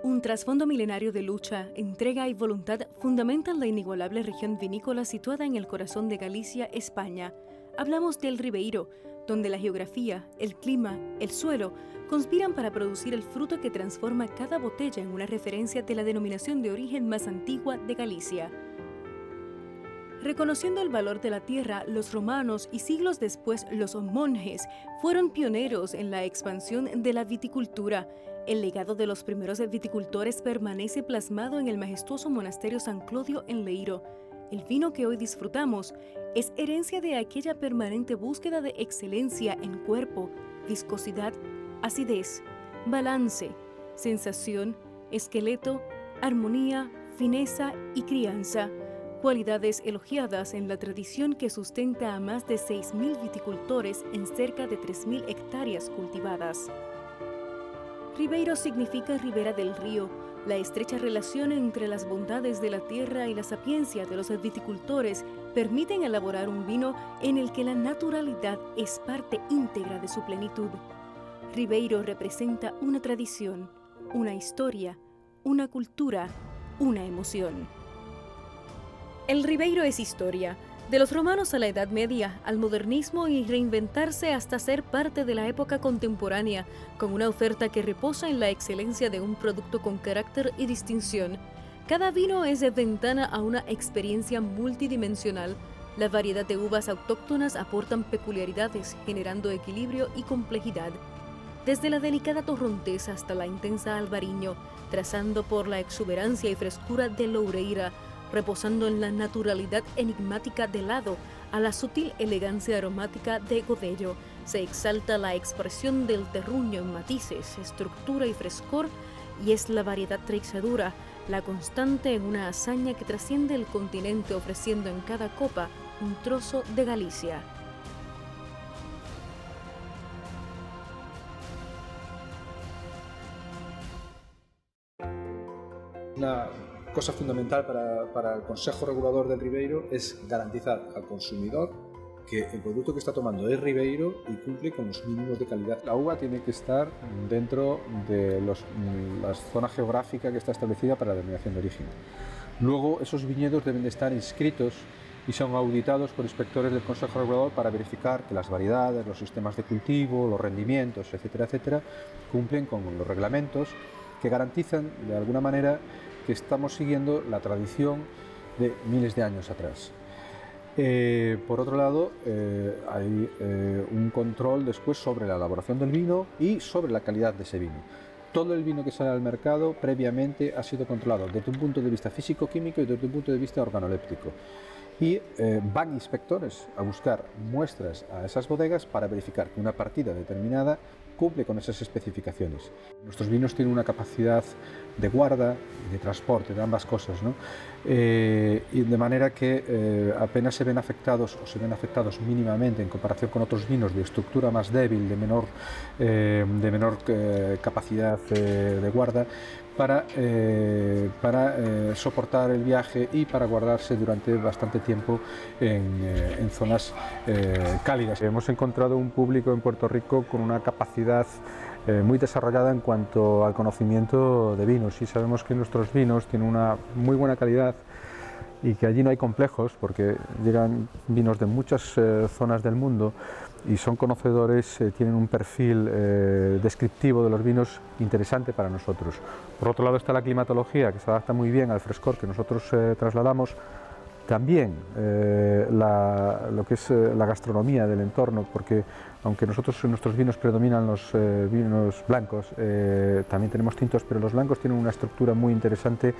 Un trasfondo milenario de lucha, entrega y voluntad fundamentan la inigualable región vinícola situada en el corazón de Galicia, España. Hablamos del Ribeiro, donde la geografía, el clima, el suelo conspiran para producir el fruto que transforma cada botella en una referencia de la denominación de origen más antigua de Galicia. Reconociendo el valor de la tierra, los romanos y siglos después los monjes fueron pioneros en la expansión de la viticultura. El legado de los primeros viticultores permanece plasmado en el majestuoso monasterio San Clodio en Leiro. El vino que hoy disfrutamos es herencia de aquella permanente búsqueda de excelencia en cuerpo, viscosidad, acidez, balance, sensación, esqueleto, armonía, fineza y crianza. Cualidades elogiadas en la tradición que sustenta a más de 6.000 viticultores en cerca de 3.000 hectáreas cultivadas. Ribeiro significa ribera del río, la estrecha relación entre las bondades de la tierra y la sapiencia de los viticultores permiten elaborar un vino en el que la naturalidad es parte íntegra de su plenitud. Ribeiro representa una tradición, una historia, una cultura, una emoción. El Ribeiro es historia, de los romanos a la Edad Media, al modernismo y reinventarse hasta ser parte de la época contemporánea, con una oferta que reposa en la excelencia de un producto con carácter y distinción. Cada vino es de ventana a una experiencia multidimensional. La variedad de uvas autóctonas aportan peculiaridades, generando equilibrio y complejidad. Desde la delicada torrontés hasta la intensa albariño, trazando por la exuberancia y frescura de Loureira, reposando en la naturalidad enigmática del Lado, a la sutil elegancia aromática de Godello, se exalta la expresión del terruño en matices, estructura y frescor, y es la variedad treixadura, la constante en una hazaña que trasciende el continente ofreciendo en cada copa un trozo de Galicia. Una cosa fundamental para el Consejo Regulador del Ribeiro es garantizar al consumidor que el producto que está tomando es Ribeiro y cumple con los mínimos de calidad. La uva tiene que estar dentro de la zona geográfica que está establecida para la denominación de origen. Luego, esos viñedos deben de estar inscritos y son auditados por inspectores del Consejo Regulador para verificar que las variedades, los sistemas de cultivo, los rendimientos, etcétera, etcétera, cumplen con los reglamentos que garantizan, de alguna manera, que estamos siguiendo la tradición de miles de años atrás. Por otro lado, hay un control después sobre la elaboración del vino y sobre la calidad de ese vino. Todo el vino que sale al mercado previamente ha sido controlado desde un punto de vista físico-químico y desde un punto de vista organoléptico. Y van inspectores a buscar muestras a esas bodegas para verificar que una partida determinada cumple con esas especificaciones. Nuestros vinos tienen una capacidad de guarda y de transporte, de ambas cosas, ¿no? Y de manera que apenas se ven afectados o se ven afectados mínimamente en comparación con otros vinos de estructura más débil, de menor capacidad de guarda, para soportar el viaje y para guardarse durante bastante tiempo en zonas cálidas. Hemos encontrado un público en Puerto Rico con una capacidad muy desarrollada en cuanto al conocimiento de vinos, y sabemos que nuestros vinos tienen una muy buena calidad y que allí no hay complejos porque llegan vinos de muchas zonas del mundo y son conocedores, tienen un perfil descriptivo de los vinos interesante para nosotros. Por otro lado está la climatología, que se adapta muy bien al frescor que nosotros trasladamos. También lo que es la gastronomía del entorno, porque aunque nosotros en nuestros vinos predominan los vinos blancos, también tenemos tintos, pero los blancos tienen una estructura muy interesante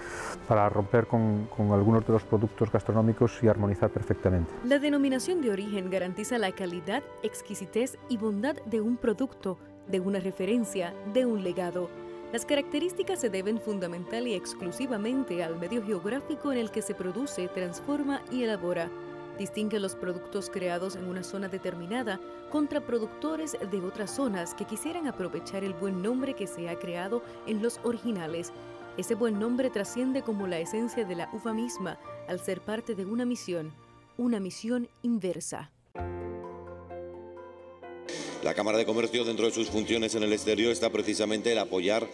para romper con algunos de los productos gastronómicos y armonizar perfectamente. La denominación de origen garantiza la calidad, exquisitez y bondad de un producto, de una referencia, de un legado. Las características se deben fundamental y exclusivamente al medio geográfico en el que se produce, transforma y elabora. Distingue los productos creados en una zona determinada contra productores de otras zonas que quisieran aprovechar el buen nombre que se ha creado en los originales. Ese buen nombre trasciende como la esencia de la uva misma, al ser parte de una misión inversa. La Cámara de Comercio, dentro de sus funciones en el exterior, está precisamente el apoyar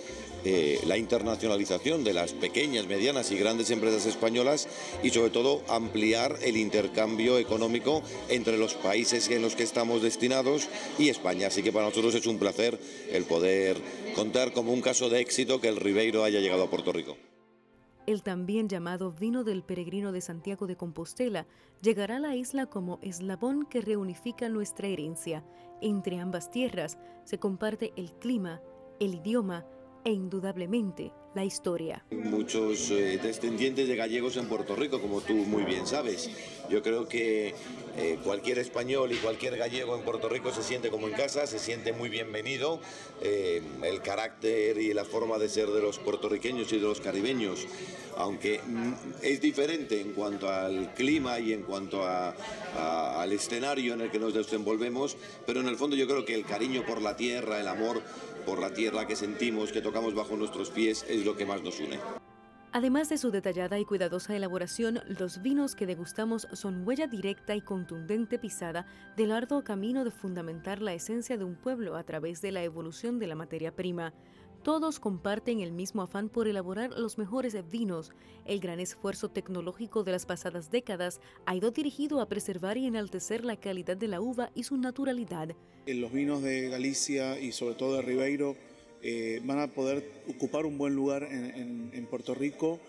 la internacionalización de las pequeñas, medianas y grandes empresas españolas y sobre todo ampliar el intercambio económico entre los países en los que estamos destinados y España. Así que para nosotros es un placer el poder contar como un caso de éxito que el Ribeiro haya llegado a Puerto Rico. El también llamado vino del peregrino de Santiago de Compostela llegará a la isla como eslabón que reunifica nuestra herencia. Entre ambas tierras se comparte el clima, el idioma e indudablemente la historia. Muchos descendientes de gallegos en Puerto Rico, como tú muy bien sabes. Yo creo que cualquier español y cualquier gallego en Puerto Rico se siente como en casa, se siente muy bienvenido. El carácter y la forma de ser de los puertorriqueños y de los caribeños, aunque es diferente en cuanto al clima y en cuanto al escenario en el que nos desenvolvemos, pero en el fondo yo creo que el cariño por la tierra, el amor por la tierra que sentimos, que tocamos bajo nuestros pies, es lo que más nos une. Además de su detallada y cuidadosa elaboración, los vinos que degustamos son huella directa y contundente pisada del arduo camino de fundamentar la esencia de un pueblo a través de la evolución de la materia prima. Todos comparten el mismo afán por elaborar los mejores vinos. El gran esfuerzo tecnológico de las pasadas décadas ha ido dirigido a preservar y enaltecer la calidad de la uva y su naturalidad. Los vinos de Galicia y sobre todo de Ribeiro van a poder ocupar un buen lugar en Puerto Rico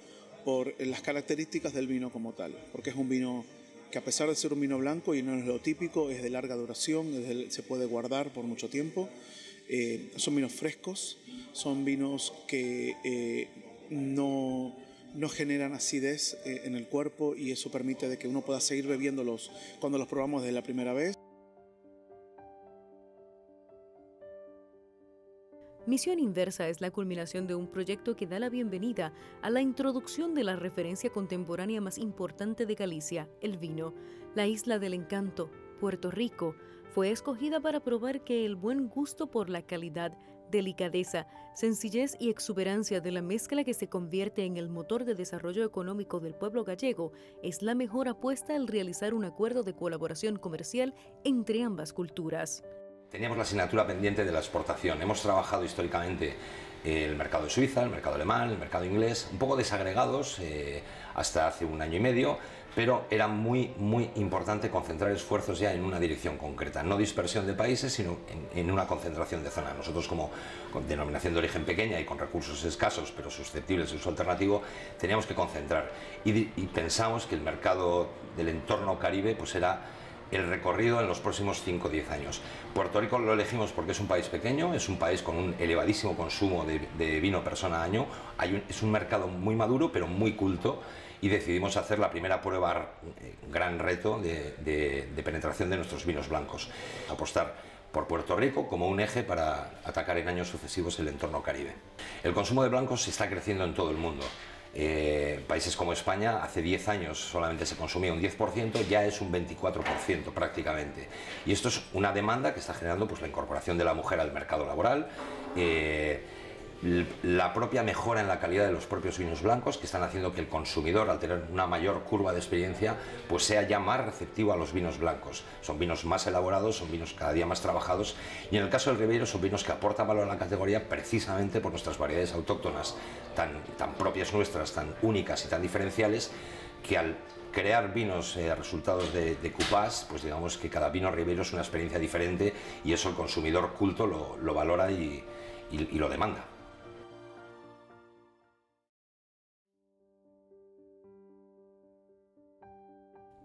por las características del vino como tal, porque es un vino que, a pesar de ser un vino blanco y no es lo típico, es de larga duración, se puede guardar por mucho tiempo. Son vinos frescos, son vinos que no generan acidez en el cuerpo, y eso permite de que uno pueda seguir bebiéndolos cuando los probamos desde la primera vez. Misión Inversa es la culminación de un proyecto que da la bienvenida a la introducción de la referencia contemporánea más importante de Galicia, el vino. La Isla del Encanto, Puerto Rico, fue escogida para probar que el buen gusto por la calidad, delicadeza, sencillez y exuberancia de la mezcla que se convierte en el motor de desarrollo económico del pueblo gallego es la mejor apuesta al realizar un acuerdo de colaboración comercial entre ambas culturas. Teníamos la asignatura pendiente de la exportación. Hemos trabajado históricamente el mercado de Suiza, el mercado alemán, el mercado inglés, un poco desagregados hasta hace un año y medio, pero era muy importante concentrar esfuerzos ya en una dirección concreta, no dispersión de países, sino en una concentración de zona. Nosotros, como con denominación de origen pequeña y con recursos escasos, pero susceptibles de uso alternativo, teníamos que concentrar y pensamos que el mercado del entorno caribe pues era el recorrido en los próximos 5 o 10 años. Puerto Rico lo elegimos porque es un país pequeño, es un país con un elevadísimo consumo de vino persona año, es un mercado muy maduro pero muy culto, y decidimos hacer la primera prueba, gran reto de penetración de nuestros vinos blancos. Apostar por Puerto Rico como un eje para atacar en años sucesivos el entorno caribe. El consumo de blancos está creciendo en todo el mundo. Países como España, hace 10 años solamente se consumía un 10%, ya es un 24% prácticamente. Y esto es una demanda que está generando pues, la incorporación de la mujer al mercado laboral, la propia mejora en la calidad de los propios vinos blancos, que están haciendo que el consumidor, al tener una mayor curva de experiencia, pues sea ya más receptivo a los vinos blancos. Son vinos más elaborados, son vinos cada día más trabajados, y en el caso del Ribeiro son vinos que aportan valor a la categoría precisamente por nuestras variedades autóctonas tan propias nuestras, tan únicas y tan diferenciales, que al crear vinos resultados de cupás, pues digamos que cada vino Ribeiro es una experiencia diferente, y eso el consumidor culto lo valora y lo demanda.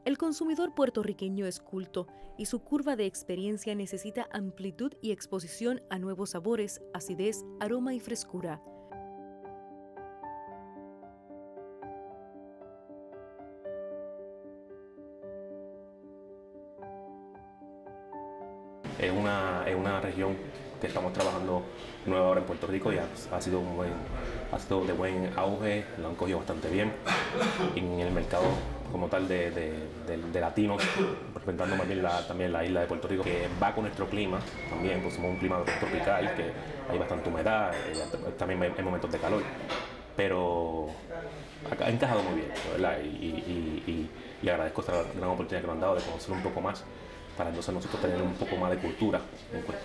El consumidor puertorriqueño es culto y su curva de experiencia necesita amplitud y exposición a nuevos sabores, acidez, aroma y frescura. Es una región que estamos trabajando nueva ahora en Puerto Rico, y ha sido de buen auge, lo han cogido bastante bien en el mercado como tal de latinos, representando más bien también la isla de Puerto Rico, que va con nuestro clima también, pues somos un clima tropical, que hay bastante humedad, también hay momentos de calor, pero ha encajado muy bien, ¿verdad? Y agradezco esta gran oportunidad que nos han dado de conocer un poco más para entonces nosotros tener un poco más de cultura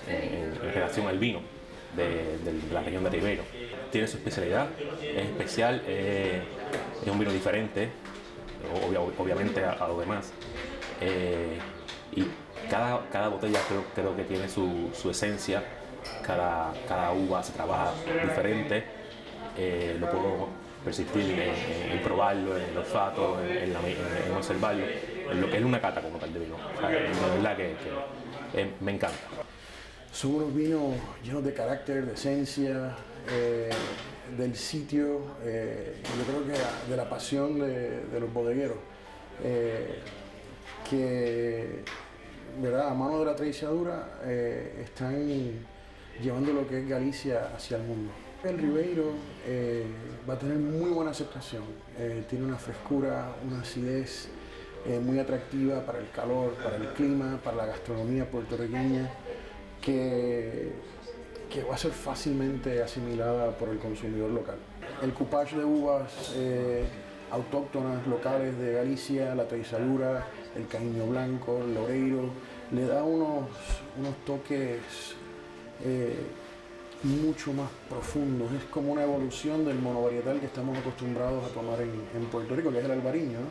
en relación al vino de la región de Ribeiro. Tiene su especialidad, es especial, es un vino diferente, obviamente a lo demás. Y cada botella creo que tiene su esencia, cada uva se trabaja diferente, lo puedo persistir en probarlo, en el olfato, en observarlo, en lo que es una cata como tal de vino. O sea, la verdad que me encanta. Son unos vinos llenos de carácter, de esencia, del sitio, yo creo que de la pasión de los bodegueros, que, ¿verdad?, a mano de la tradicionadura están llevando lo que es Galicia hacia el mundo. El Ribeiro va a tener muy buena aceptación, tiene una frescura, una acidez muy atractiva para el calor, para el clima, para la gastronomía puertorriqueña, que va a ser fácilmente asimilada por el consumidor local. El coupage de uvas autóctonas locales de Galicia, la Teixadura, el Caíño Blanco, el Loureiro, le da unos toques mucho más profundos. Es como una evolución del monovarietal que estamos acostumbrados a tomar en Puerto Rico, que es el albariño, ¿no?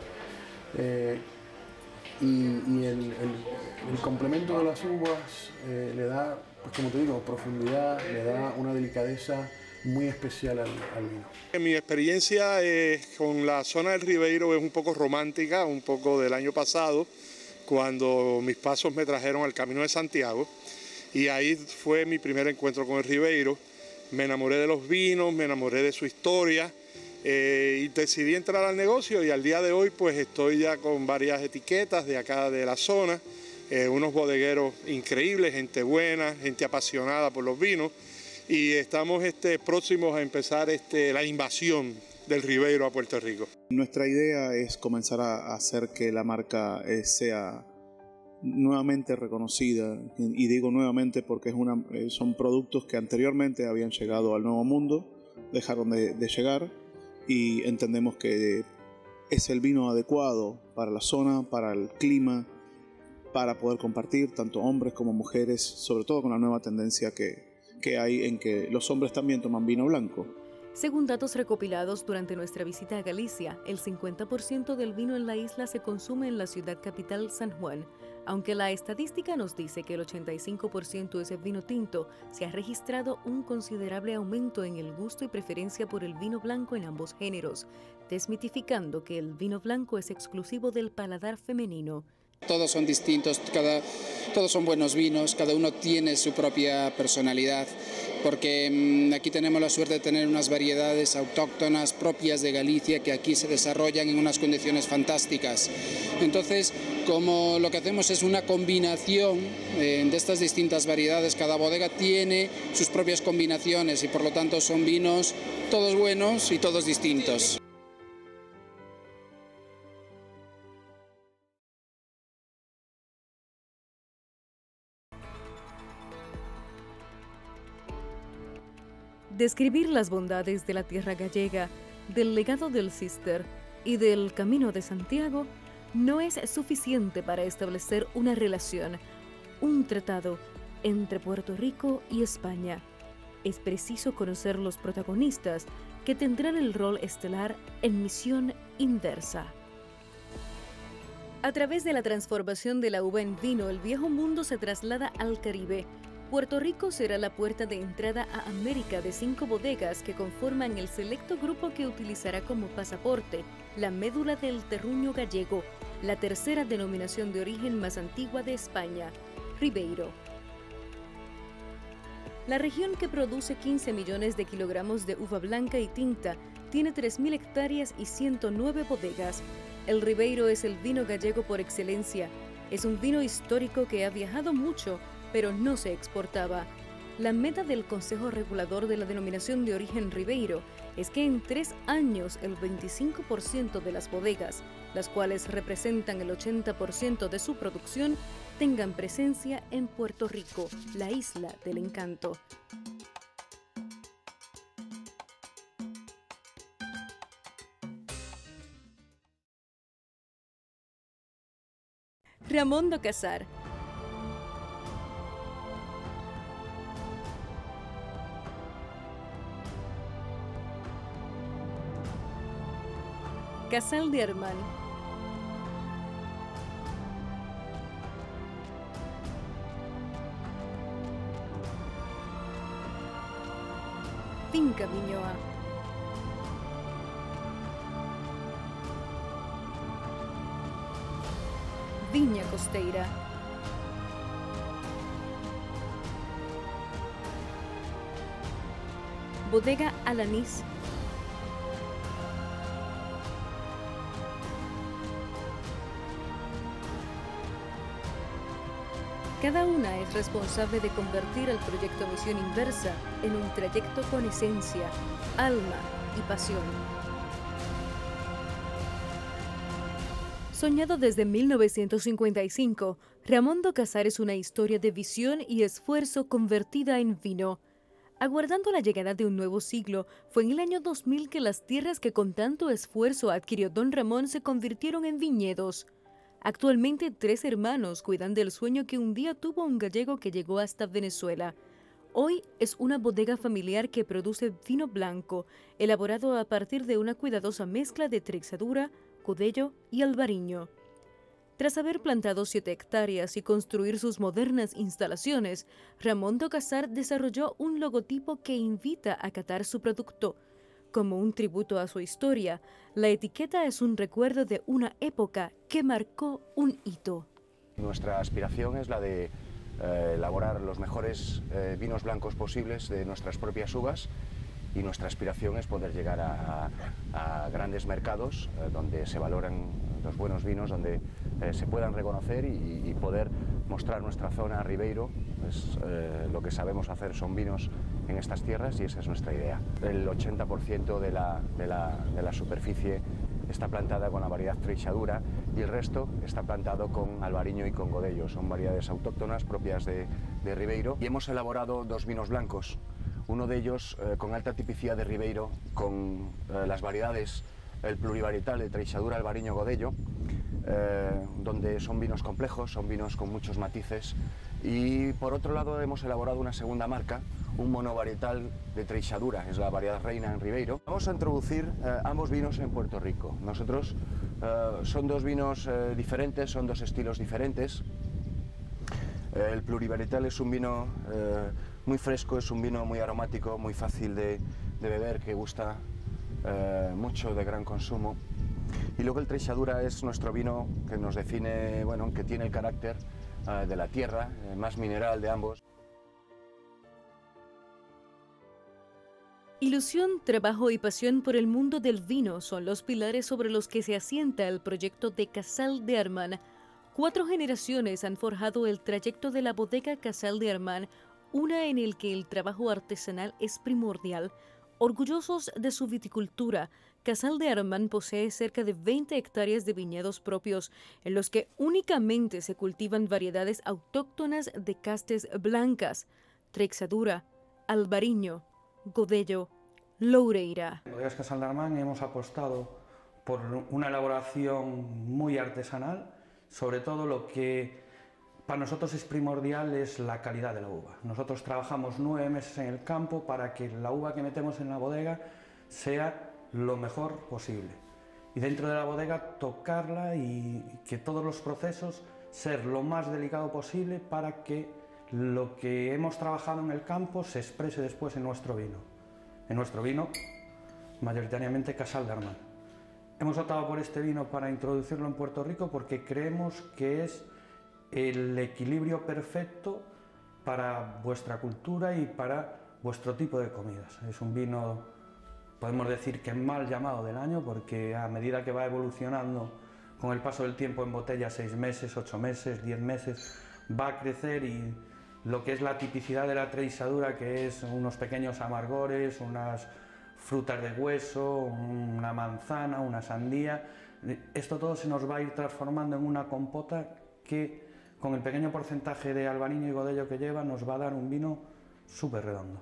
Y el complemento de las uvas le da, pues como te digo, profundidad, le da una delicadeza muy especial al vino. Mi experiencia con la zona del Ribeiro es un poco romántica, un poco del año pasado, cuando mis pasos me trajeron al Camino de Santiago, y ahí fue mi primer encuentro con el Ribeiro. Me enamoré de los vinos, me enamoré de su historia, y decidí entrar al negocio, y al día de hoy pues estoy ya con varias etiquetas de acá de la zona, unos bodegueros increíbles, gente buena, gente apasionada por los vinos, y estamos próximos a empezar la invasión del Ribeiro a Puerto Rico. Nuestra idea es comenzar a hacer que la marca sea nuevamente reconocida, y digo nuevamente porque son productos que anteriormente habían llegado al Nuevo Mundo, dejaron de llegar, y entendemos que es el vino adecuado para la zona, para el clima, para poder compartir tanto hombres como mujeres, sobre todo con la nueva tendencia que hay en que los hombres también toman vino blanco. Según datos recopilados durante nuestra visita a Galicia, el 50% del vino en la isla se consume en la ciudad capital San Juan. Aunque la estadística nos dice que el 85% es vino tinto, se ha registrado un considerable aumento en el gusto y preferencia por el vino blanco en ambos géneros, desmitificando que el vino blanco es exclusivo del paladar femenino. Todos son distintos, todos son buenos vinos, cada uno tiene su propia personalidad, porque aquí tenemos la suerte de tener unas variedades autóctonas propias de Galicia que aquí se desarrollan en unas condiciones fantásticas. Entonces, como lo que hacemos es una combinación de estas distintas variedades, cada bodega tiene sus propias combinaciones y por lo tanto son vinos todos buenos y todos distintos. Describir las bondades de la tierra gallega, del legado del Cister y del Camino de Santiago no es suficiente para establecer una relación, un tratado entre Puerto Rico y España. Es preciso conocer los protagonistas que tendrán el rol estelar en misión inversa. A través de la transformación de la uva en vino, el viejo mundo se traslada al Caribe. Puerto Rico será la puerta de entrada a América de 5 bodegas que conforman el selecto grupo que utilizará como pasaporte la médula del terruño gallego, la tercera denominación de origen más antigua de España, Ribeiro. La región, que produce 15 millones de kilogramos de uva blanca y tinta, tiene 3.000 hectáreas y 109 bodegas. El Ribeiro es el vino gallego por excelencia. Es un vino histórico que ha viajado mucho, pero no se exportaba. La meta del Consejo Regulador de la Denominación de Origen Ribeiro es que en 3 años el 25% de las bodegas, las cuales representan el 80% de su producción, tengan presencia en Puerto Rico, la isla del encanto. Ramón do Casar, Casal de Armán. Finca Viñoa. Viña Costeira. Bodega Alanís. Cada una es responsable de convertir el proyecto Misión Inversa en un trayecto con esencia, alma y pasión. Soñado desde 1955, Ramondo Casar es una historia de visión y esfuerzo convertida en vino. Aguardando la llegada de un nuevo siglo, fue en el año 2000 que las tierras que con tanto esfuerzo adquirió don Ramón se convirtieron en viñedos. Actualmente 3 hermanos cuidan del sueño que un día tuvo un gallego que llegó hasta Venezuela. Hoy es una bodega familiar que produce vino blanco, elaborado a partir de una cuidadosa mezcla de Treixadura, Godello y Albariño. Tras haber plantado 7 hectáreas y construir sus modernas instalaciones, Ramondo Casar desarrolló un logotipo que invita a catar su producto. Como un tributo a su historia, la etiqueta es un recuerdo de una época que marcó un hito. Nuestra aspiración es la de elaborar los mejores vinos blancos posibles de nuestras propias uvas, y nuestra aspiración es poder llegar a grandes mercados donde se valoran los buenos vinos, donde se puedan reconocer y poder mostrar nuestra zona Ribeiro. Pues, lo que sabemos hacer son vinos en estas tierras y esa es nuestra idea. El 80% de la superficie está plantada con la variedad Treixadura y el resto está plantado con Albariño y con Godello. Son variedades autóctonas propias de Ribeiro y hemos elaborado 2 vinos blancos. Uno de ellos con alta tipicidad de Ribeiro, con las variedades, el plurivarietal de Treixadura, Albariño, Godello, donde son vinos complejos, son vinos con muchos matices. Y por otro lado hemos elaborado una segunda marca, un monovarietal de Treixadura, es la variedad reina en Ribeiro. Vamos a introducir ambos vinos en Puerto Rico. Nosotros son 2 vinos diferentes, son 2 estilos diferentes. El plurivarietal es un vino muy fresco, es un vino muy aromático, muy fácil de beber, que gusta mucho, de gran consumo. Y luego el Treixadura es nuestro vino que nos define, bueno, que tiene el carácter de la tierra, más mineral de ambos. Ilusión, trabajo y pasión por el mundo del vino son los pilares sobre los que se asienta el proyecto de Casal de Armán. 4 generaciones han forjado el trayecto de la bodega Casal de Armán, una en el que el trabajo artesanal es primordial. Orgullosos de su viticultura, Casal de Armán posee cerca de 20 hectáreas de viñedos propios, en los que únicamente se cultivan variedades autóctonas de castes blancas, Treixadura, Albariño, Godello, Loureira. En Bodegas Casal de Armán hemos apostado por una elaboración muy artesanal, sobre todo lo que para nosotros es primordial es la calidad de la uva. Nosotros trabajamos 9 meses en el campo para que la uva que metemos en la bodega sea lo mejor posible. Y dentro de la bodega tocarla y que todos los procesos ser lo más delicado posible para que lo que hemos trabajado en el campo se exprese después en nuestro vino. En nuestro vino, mayoritariamente Casal de Armán. Hemos optado por este vino para introducirlo en Puerto Rico porque creemos que es el equilibrio perfecto para vuestra cultura y para vuestro tipo de comidas. Es un vino, podemos decir que mal llamado del año, porque a medida que va evolucionando con el paso del tiempo en botella, 6 meses, 8 meses, 10 meses, va a crecer, y lo que es la tipicidad de la Treixadura, que es unos pequeños amargores, unas frutas de hueso, una manzana, una sandía, esto todo se nos va a ir transformando en una compota que, con el pequeño porcentaje de albariño y godello que lleva, nos va a dar un vino súper redondo.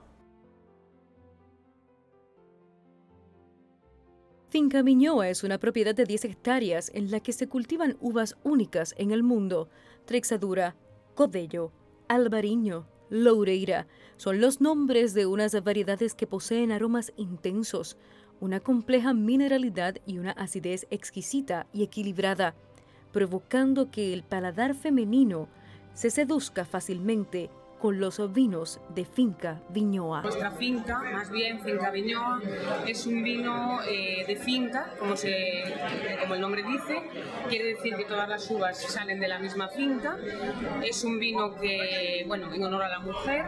Finca Viñoa es una propiedad de 10 hectáreas en la que se cultivan uvas únicas en el mundo. Treixadura, Godello, Albariño, Loureira son los nombres de unas variedades que poseen aromas intensos, una compleja mineralidad y una acidez exquisita y equilibrada, provocando que el paladar femenino se seduzca fácilmente con los vinos de Finca Viñoa. Nuestra finca, más bien Finca Viñoa, es un vino de finca, como el nombre dice, quiere decir que todas las uvas salen de la misma finca. Es un vino que, bueno, en honor a la mujer,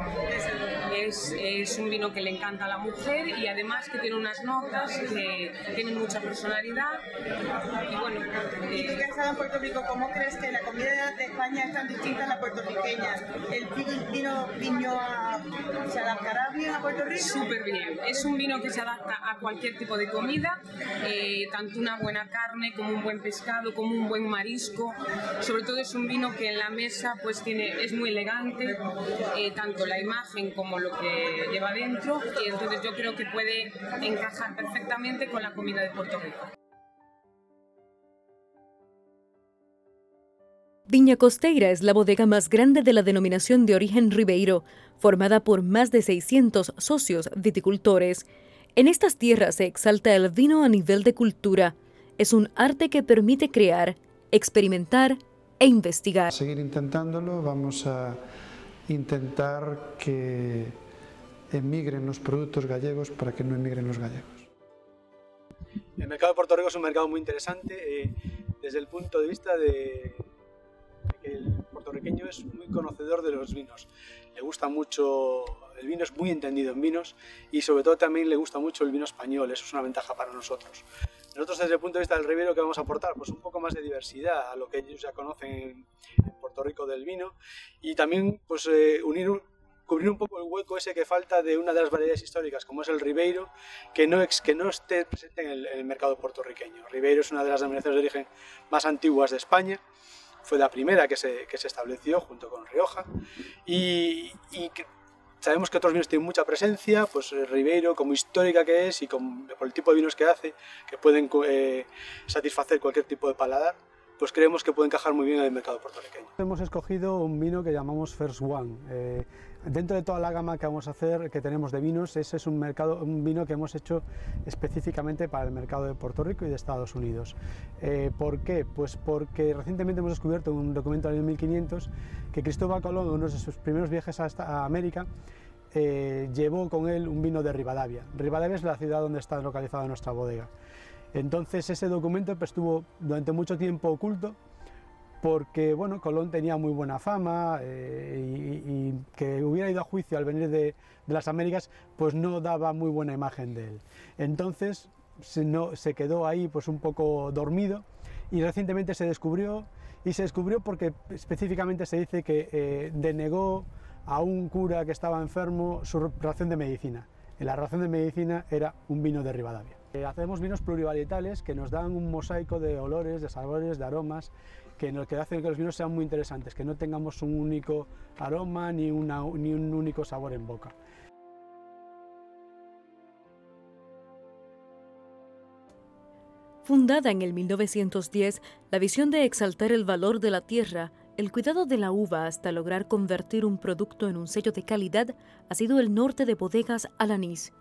es un vino que le encanta a la mujer y además que tiene unas notas que tienen mucha personalidad. Y bueno, tú que has estado en Puerto Rico, ¿cómo crees que la comida de España es tan distinta a la puertorriqueña? ¿El vino Viñoa se adaptará bien a Puerto Rico? Súper bien. Es un vino que se adapta a cualquier tipo de comida, tanto una buena carne como un buen pescado, como un buen marisco. Sobre todo es un vino que en la mesa pues es muy elegante, tanto la imagen como lo que lleva dentro, y entonces yo creo que puede encajar perfectamente con la comida de Puerto Rico. Viña Costeira es la bodega más grande de la denominación de origen Ribeiro, formada por más de 600 socios viticultores. En estas tierras se exalta el vino a nivel de cultura. Es un arte que permite crear, experimentar e investigar. Seguir intentándolo, vamos a intentar que emigren los productos gallegos para que no emigren los gallegos. El mercado de Puerto Rico es un mercado muy interesante desde el punto de vista de que el puertorriqueño es muy conocedor de los vinos. Le gusta mucho, el vino es muy entendido en vinos y sobre todo también le gusta mucho el vino español, eso es una ventaja para nosotros. Nosotros desde el punto de vista del Ribeiro, ¿qué vamos a aportar? Pues un poco más de diversidad a lo que ellos ya conocen en Puerto Rico del vino y también pues cubrir un poco el hueco ese que falta de una de las variedades históricas como es el Ribeiro, que no esté presente en el mercado puertorriqueño. Ribeiro es una de las denominaciones de origen más antiguas de España. Fue la primera que se estableció junto con Rioja y sabemos que otros vinos tienen mucha presencia, pues Ribeiro como histórica que es y por el tipo de vinos que hace, que pueden satisfacer cualquier tipo de paladar, pues creemos que puede encajar muy bien en el mercado puertorriqueño. Hemos escogido un vino que llamamos First One. Dentro de toda la gama que vamos a hacer, que tenemos de vinos, ese es un vino que hemos hecho específicamente para el mercado de Puerto Rico y de Estados Unidos. ¿Por qué? Pues porque recientemente hemos descubierto en un documento del año 1500 que Cristóbal Colón, en uno de sus primeros viajes a América, llevó con él un vino de Rivadavia. Rivadavia es la ciudad donde está localizada nuestra bodega. Entonces ese documento estuvo durante mucho tiempo oculto porque bueno, Colón tenía muy buena fama y que hubiera ido a juicio al venir de las Américas pues no daba muy buena imagen de él. Entonces se quedó ahí pues un poco dormido y recientemente se descubrió porque específicamente se dice que denegó a un cura que estaba enfermo su ración de medicina. La ración de medicina era un vino de Rivadavia. Hacemos vinos plurivarietales que nos dan un mosaico de olores, de sabores, de aromas, que hacen que los vinos sean muy interesantes, que no tengamos un único aroma ni un único sabor en boca. Fundada en el 1910, la visión de exaltar el valor de la tierra, el cuidado de la uva hasta lograr convertir un producto en un sello de calidad ha sido el norte de Bodegas Alanís.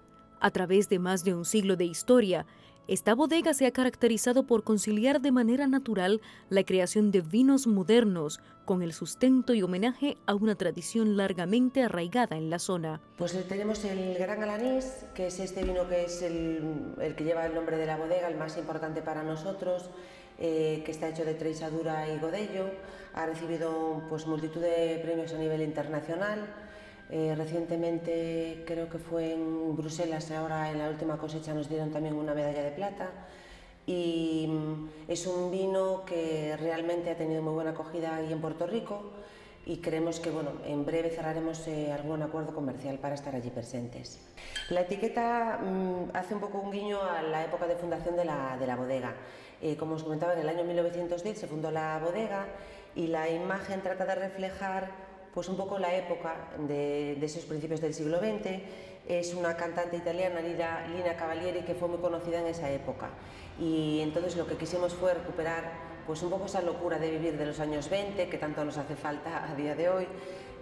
A través de más de un siglo de historia, esta bodega se ha caracterizado por conciliar de manera natural la creación de vinos modernos con el sustento y homenaje a una tradición largamente arraigada en la zona. Pues tenemos el Gran Alanís, que es este vino que es el que lleva el nombre de la bodega, el más importante para nosotros, que está hecho de Treixadura y Godello. Ha recibido pues multitud de premios a nivel internacional. Recientemente, creo que fue en Bruselas, ahora en la última cosecha nos dieron también una medalla de plata y es un vino que realmente ha tenido muy buena acogida ahí en Puerto Rico y creemos que bueno, en breve cerraremos algún acuerdo comercial para estar allí presentes. La etiqueta hace un poco un guiño a la época de fundación de la bodega. Como os comentaba, en el año 1910 se fundó la bodega y la imagen trata de reflejar pues un poco la época de esos principios del siglo XX. Es una cantante italiana, Lina Cavalieri, que fue muy conocida en esa época y entonces lo que quisimos fue recuperar pues un poco esa locura de vivir de los años 20 que tanto nos hace falta a día de hoy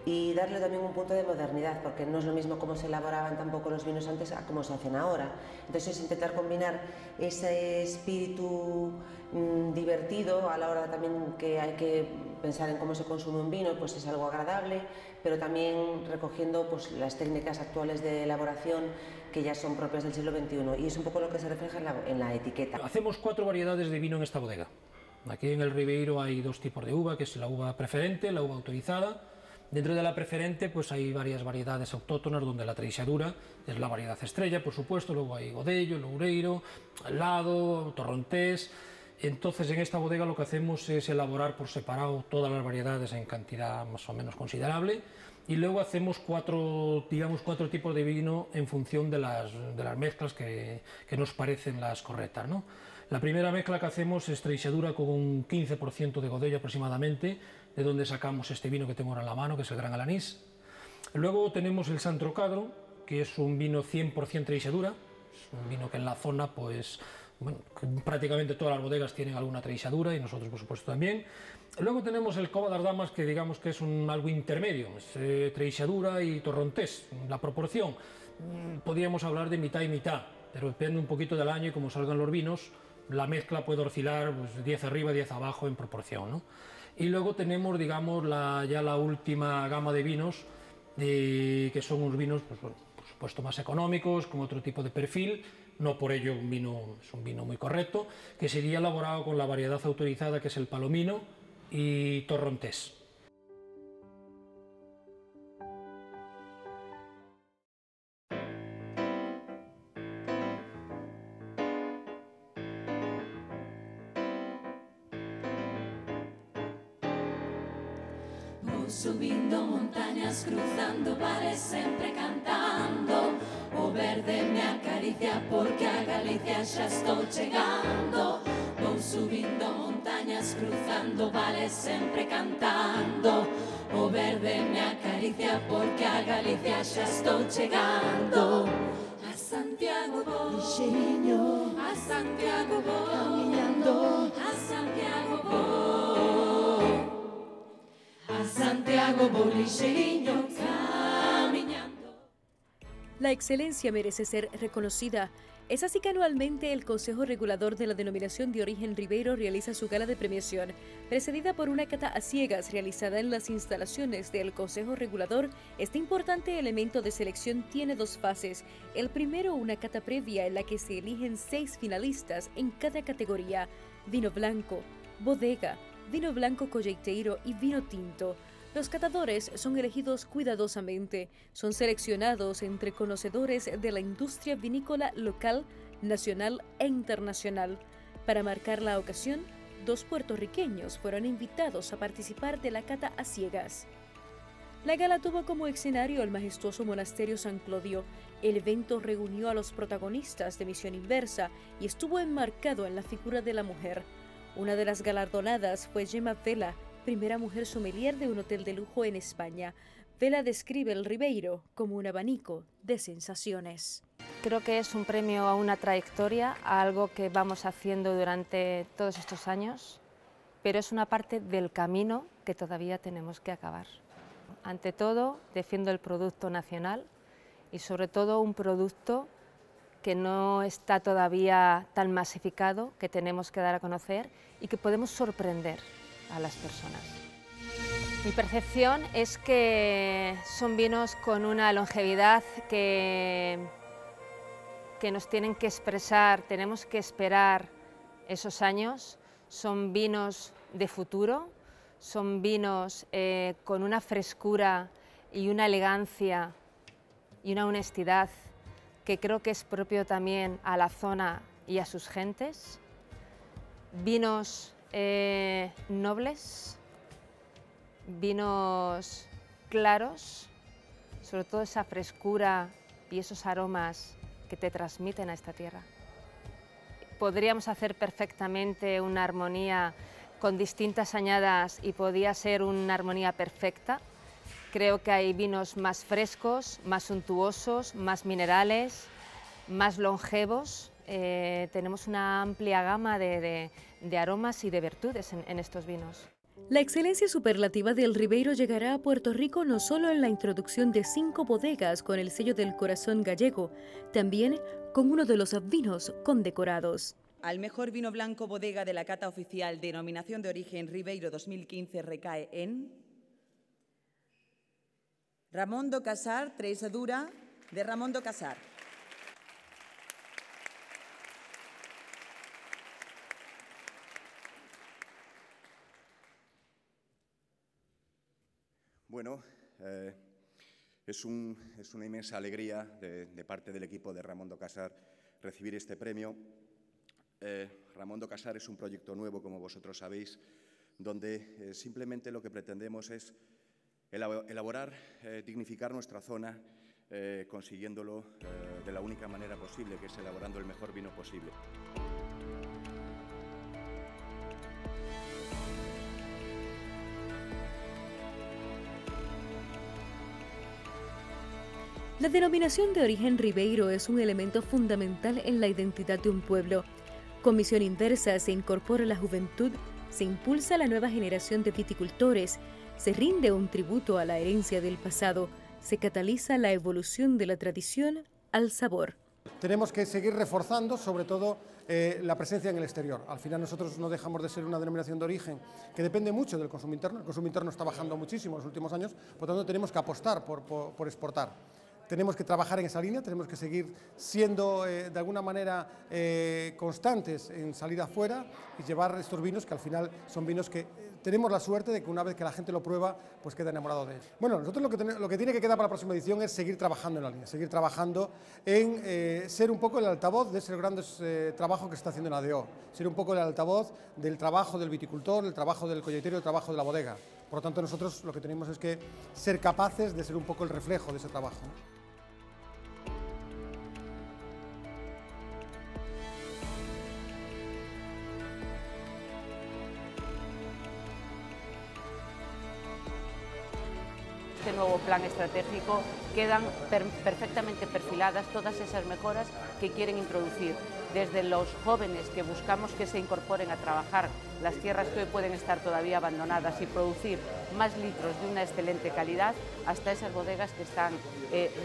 y darle también un punto de modernidad, porque no es lo mismo cómo se elaboraban tampoco los vinos antes a cómo se hacen ahora. Entonces es intentar combinar ese espíritu divertido a la hora también que hay que pensar en cómo se consume un vino, pues es algo agradable, pero también recogiendo pues las técnicas actuales de elaboración que ya son propias del siglo XXI, y es un poco lo que se refleja en la etiqueta. Hacemos 4 variedades de vino en esta bodega. Aquí en el Ribeiro hay 2 tipos de uva, que es la uva preferente, la uva autorizada. Dentro de la preferente pues hay varias variedades autóctonas, donde la Treixadura es la variedad estrella, por supuesto, luego hay Godello, Loureiro, Lado, Torrontés. Entonces en esta bodega lo que hacemos es elaborar por separado todas las variedades en cantidad más o menos considerable, y luego hacemos 4 tipos de vino en función de las mezclas que nos parecen las correctas, ¿no? La primera mezcla que hacemos es Treixadura con un 15% de Godello aproximadamente, de donde sacamos este vino que tengo ahora en la mano, que es el Gran Alanís. Luego tenemos el San Trocadro, que es un vino 100% Treixadura, es un vino que en la zona pues bueno, prácticamente todas las bodegas tienen alguna Treixadura, y nosotros por supuesto también. Luego tenemos el Cova das Damas, que digamos que es algo intermedio, es Treixadura y Torrontés. La proporción, podríamos hablar de mitad y mitad, pero depende un poquito del año y cómo salgan los vinos. La mezcla puede oscilar pues, 10 arriba, 10 abajo en proporción, ¿no? Y luego tenemos, digamos, ya la última gama de vinos, que son unos vinos, pues, bueno, por supuesto, más económicos, con otro tipo de perfil, no por ello es un vino muy correcto, que sería elaborado con la variedad autorizada, que es el Palomino y Torrontés. Subindo montañas, cruzando bares, sempre cantando. O verde me acaricia porque a Galicia xa estou chegando. Vou subindo montañas, cruzando vales, sempre cantando. O verde me acaricia porque a Galicia xa estou chegando. A Santiago vou, lixeiriño, a Santiago vou, camiñando, a Santiago vou. A Santiago vou lixeiriño, camiñando. La excelencia merece ser reconocida. Es así que anualmente el Consejo Regulador de la Denominación de Origen Ribeiro realiza su gala de premiación, precedida por una cata a ciegas realizada en las instalaciones del Consejo Regulador. Este importante elemento de selección tiene 2 fases. El primero, una cata previa en la que se eligen 6 finalistas en cada categoría: vino blanco, bodega, vino blanco colleiteiro y vino tinto. Los catadores son elegidos cuidadosamente, son seleccionados entre conocedores de la industria vinícola local, nacional e internacional. Para marcar la ocasión, 2 puertorriqueños fueron invitados a participar de la cata a ciegas. La gala tuvo como escenario el majestuoso monasterio San Clodio. El evento reunió a los protagonistas de Misión Inversa y estuvo enmarcado en la figura de la mujer. Una de las galardonadas fue Gemma Vela, primera mujer sommelier de un hotel de lujo en España. Vela describe el Ribeiro como un abanico de sensaciones. Creo que es un premio a una trayectoria, a algo que vamos haciendo durante todos estos años, pero es una parte del camino que todavía tenemos que acabar. Ante todo, defiendo el producto nacional y sobre todo un producto que no está todavía tan masificado, que tenemos que dar a conocer y que podemos sorprender a las personas. Mi percepción es que son vinos con una longevidad que nos tienen que expresar, tenemos que esperar esos años. Son vinos de futuro, son vinos con una frescura y una elegancia y una honestidad que creo que es propio también a la zona y a sus gentes. Vinos nobles, vinos claros, sobre todo esa frescura y esos aromas que te transmiten a esta tierra. Podríamos hacer perfectamente una armonía con distintas añadas y podría ser una armonía perfecta. Creo que hay vinos más frescos, más suntuosos, más minerales, más longevos. Tenemos una amplia gama de aromas y de virtudes en estos vinos. La excelencia superlativa del Ribeiro llegará a Puerto Rico no solo en la introducción de 5 bodegas con el sello del corazón gallego, también con uno de los vinos condecorados. Al mejor vino blanco bodega de la cata oficial Denominación de Origen Ribeiro 2015 recae en Ramón do Casar, Treixadura de Ramón do Casar. Bueno, es una inmensa alegría de parte del equipo de Ramón do Casar recibir este premio. Ramón do Casar es un proyecto nuevo, como vosotros sabéis, donde simplemente lo que pretendemos es elaborar, dignificar nuestra zona, consiguiéndolo de la única manera posible, que es elaborando el mejor vino posible. La denominación de origen Ribeiro es un elemento fundamental en la identidad de un pueblo. Con misión inversa se incorpora la juventud, se impulsa la nueva generación de viticultores, se rinde un tributo a la herencia del pasado, se cataliza la evolución de la tradición al sabor. Tenemos que seguir reforzando, sobre todo, la presencia en el exterior. Al final nosotros no dejamos de ser una denominación de origen que depende mucho del consumo interno. El consumo interno está bajando muchísimo en los últimos años, por lo tanto tenemos que apostar por exportar. Tenemos que trabajar en esa línea, tenemos que seguir siendo de alguna manera constantes en salir afuera y llevar estos vinos que al final son vinos que tenemos la suerte de que una vez que la gente lo prueba, pues queda enamorado de él. Bueno, nosotros lo que tiene que quedar para la próxima edición es seguir trabajando en la línea, seguir trabajando en ser un poco el altavoz de ese gran trabajo que se está haciendo en ADO, ser un poco el altavoz del trabajo del viticultor, del trabajo del colletero, del trabajo de la bodega. Por lo tanto, nosotros lo que tenemos es que ser capaces de ser un poco el reflejo de ese trabajo. Este nuevo plan estratégico quedan perfectamente perfiladas todas esas mejoras que quieren introducir, desde los jóvenes que buscamos que se incorporen a trabajar las tierras que hoy pueden estar todavía abandonadas y producir más litros de una excelente calidad, hasta esas bodegas que están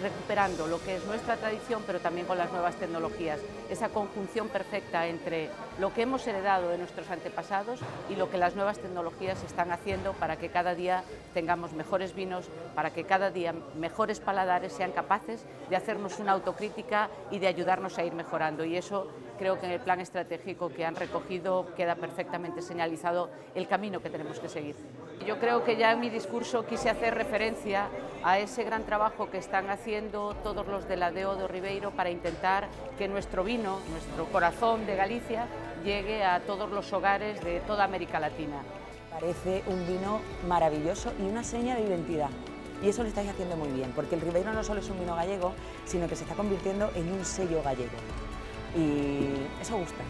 recuperando lo que es nuestra tradición, pero también con las nuevas tecnologías. Esa conjunción perfecta entre lo que hemos heredado de nuestros antepasados y lo que las nuevas tecnologías están haciendo para que cada día tengamos mejores vinos, para que cada día mejores paladares sean capaces de hacernos una autocrítica y de ayudarnos a ir mejorando. Y eso creo que en el plan estratégico que han recogido queda perfectamente señalizado el camino que tenemos que seguir. Yo creo que ya en mi discurso quise hacer referencia a ese gran trabajo que están haciendo todos los de la DO do Ribeiro para intentar que nuestro vino, nuestro corazón de Galicia, llegue a todos los hogares de toda América Latina. Parece un vino maravilloso y una seña de identidad. Y eso lo estáis haciendo muy bien, porque el Ribeiro no solo es un vino gallego, sino que se está convirtiendo en un sello gallego. Y eso gusta.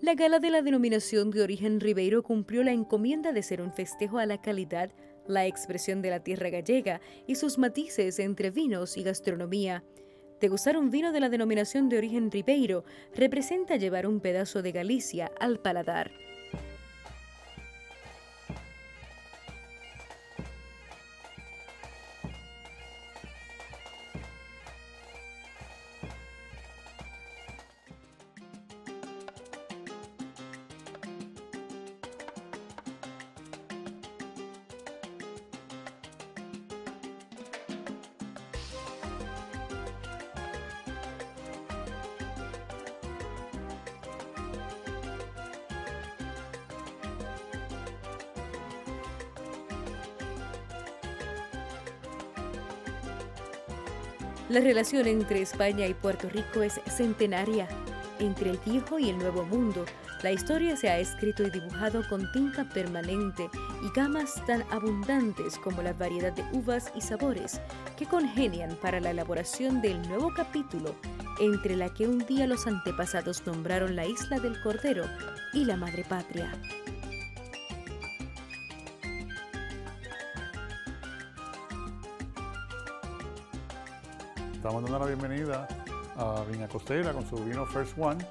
La gala de la denominación de origen Ribeiro cumplió la encomienda de ser un festejo a la calidad, la expresión de la tierra gallega y sus matices entre vinos y gastronomía. Degustar un vino de la denominación de origen Ribeiro representa llevar un pedazo de Galicia al paladar. La relación entre España y Puerto Rico es centenaria. Entre el viejo y el nuevo mundo, la historia se ha escrito y dibujado con tinta permanente y gamas tan abundantes como la variedad de uvas y sabores que congenian para la elaboración del nuevo capítulo entre la que un día los antepasados nombraron la Isla del Cordero y la Madre Patria. Estamos dando la bienvenida a Viña Costera con su vino First One,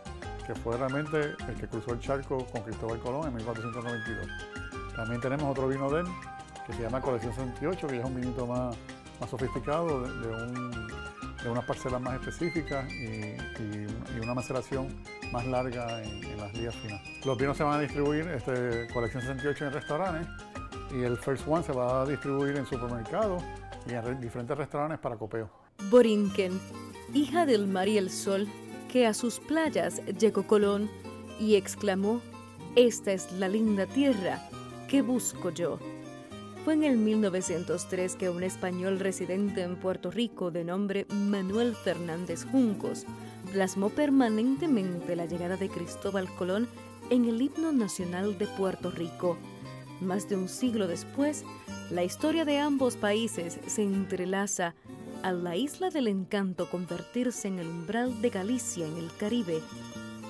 que fue realmente el que cruzó el charco con Cristóbal Colón en 1492. También tenemos otro vino de él, que se llama Colección 68, que ya es un vinito más sofisticado, de unas parcelas más específicas y una maceración más larga en las lías finas. Los vinos se van a distribuir, Colección 68 en restaurantes, y el First One se va a distribuir en supermercados y en diferentes restaurantes para copeo. Borinquen, hija del mar y el sol, que a sus playas llegó Colón y exclamó: «Esta es la linda tierra que busco yo». Fue en el 1903 que un español residente en Puerto Rico de nombre Manuel Fernández Juncos plasmó permanentemente la llegada de Cristóbal Colón en el himno nacional de Puerto Rico. Más de un siglo después, la historia de ambos países se entrelaza a la isla del encanto convertirse en el umbral de Galicia en el Caribe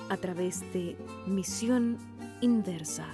a través de Misión Inversa.